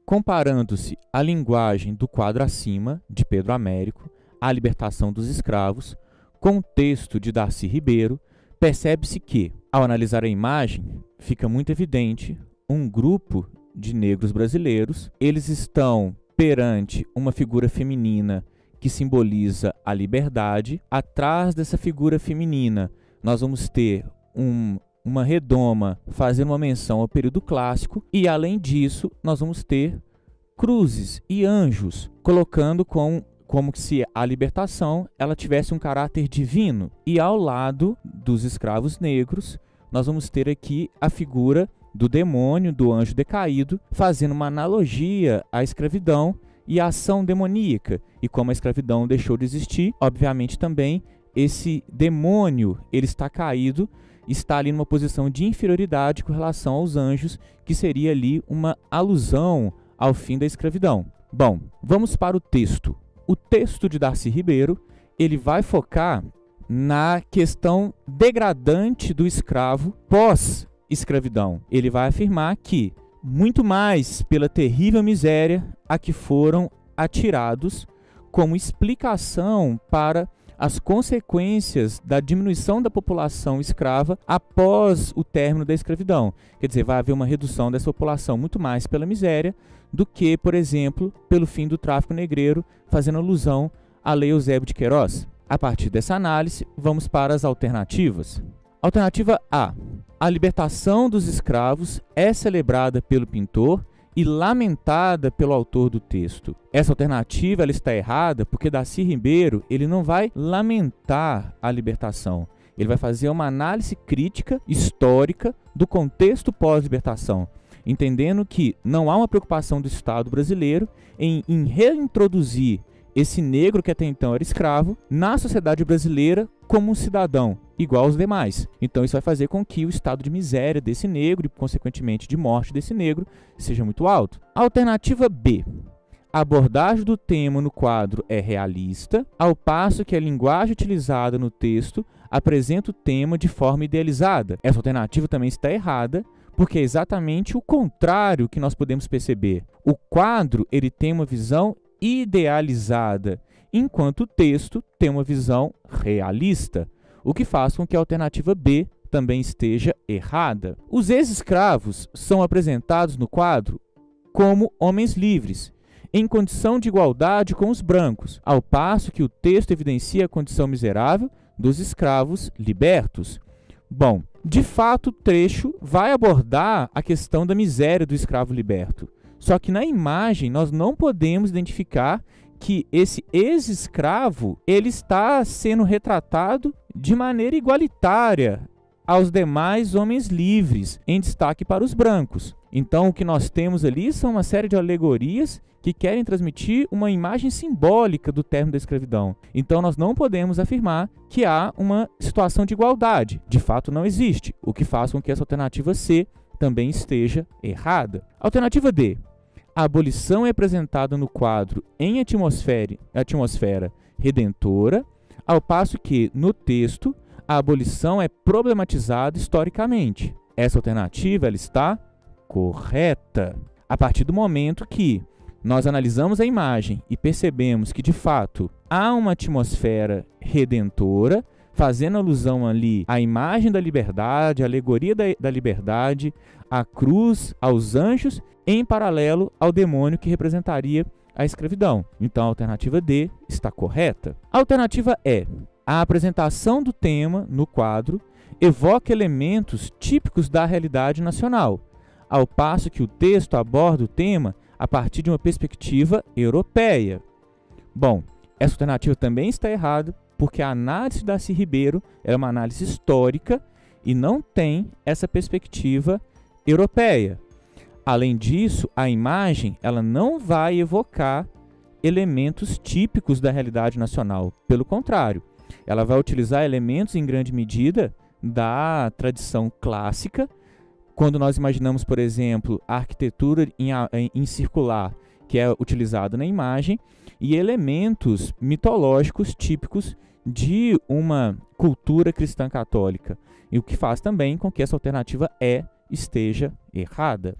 Comparando-se a linguagem do quadro acima, de Pedro Américo, A Libertação dos Escravos, com o texto de Darcy Ribeiro, percebe-se que, ao analisar a imagem, fica muito evidente um grupo de negros brasileiros. Eles estão perante uma figura feminina que simboliza a liberdade. Atrás dessa figura feminina, nós vamos ter uma redoma fazendo uma menção ao período clássico e, além disso, nós vamos ter cruzes e anjos, colocando como se a libertação ela tivesse um caráter divino. E ao lado dos escravos negros, nós vamos ter aqui a figura do demônio, do anjo decaído, fazendo uma analogia à escravidão e à ação demoníaca. E como a escravidão deixou de existir, obviamente também esse demônio ele está caído, está ali numa posição de inferioridade com relação aos anjos, que seria ali uma alusão ao fim da escravidão. Bom, vamos para o texto. O texto de Darcy Ribeiro, ele vai focar na questão degradante do escravo pós-escravidão. Ele vai afirmar que, muito mais pela terrível miséria a que foram atirados, como explicação para as consequências da diminuição da população escrava após o término da escravidão. Quer dizer, vai haver uma redução dessa população muito mais pela miséria do que, por exemplo, pelo fim do tráfico negreiro, fazendo alusão à Lei Eusébio de Queiroz. A partir dessa análise, vamos para as alternativas. Alternativa A. A libertação dos escravos é celebrada pelo pintor e lamentada pelo autor do texto. Essa alternativa ela está errada porque Darcy Ribeiro ele não vai lamentar a libertação. Ele vai fazer uma análise crítica, histórica, do contexto pós-libertação, entendendo que não há uma preocupação do Estado brasileiro em reintroduzir esse negro que até então era escravo na sociedade brasileira como um cidadão igual aos demais. Então isso vai fazer com que o estado de miséria desse negro e, consequentemente, de morte desse negro seja muito alto. Alternativa B. A abordagem do tema no quadro é realista, ao passo que a linguagem utilizada no texto apresenta o tema de forma idealizada. Essa alternativa também está errada, porque é exatamente o contrário que nós podemos perceber. O quadro ele tem uma visão idealizada, enquanto o texto tem uma visão realista, o que faz com que a alternativa B também esteja errada. Os ex-escravos são apresentados no quadro como homens livres, em condição de igualdade com os brancos, ao passo que o texto evidencia a condição miserável dos escravos libertos. Bom, de fato o trecho vai abordar a questão da miséria do escravo liberto, só que na imagem nós não podemos identificar que esse ex-escravo ele está sendo retratado de maneira igualitária aos demais homens livres, em destaque para os brancos. Então o que nós temos ali são uma série de alegorias que querem transmitir uma imagem simbólica do término da escravidão. Então nós não podemos afirmar que há uma situação de igualdade. De fato não existe, o que faz com que essa alternativa C também esteja errada. Alternativa D. A abolição é apresentada no quadro em atmosfera redentora, ao passo que, no texto, a abolição é problematizada historicamente. Essa alternativa ela está correta. A partir do momento que nós analisamos a imagem e percebemos que, de fato, há uma atmosfera redentora, fazendo alusão ali à imagem da liberdade, à alegoria da liberdade, à cruz, aos anjos, em paralelo ao demônio que representaria a escravidão. Então a alternativa D está correta. A alternativa E. A apresentação do tema no quadro evoca elementos típicos da realidade nacional, ao passo que o texto aborda o tema a partir de uma perspectiva europeia. Bom, essa alternativa também está errada, porque a análise da Darcy Ribeiro é uma análise histórica e não tem essa perspectiva europeia. Além disso, a imagem ela não vai evocar elementos típicos da realidade nacional. Pelo contrário, ela vai utilizar elementos em grande medida da tradição clássica. Quando nós imaginamos, por exemplo, a arquitetura em circular, que é utilizada na imagem, e elementos mitológicos típicos de uma cultura cristã católica, e o que faz também com que essa alternativa E esteja errada.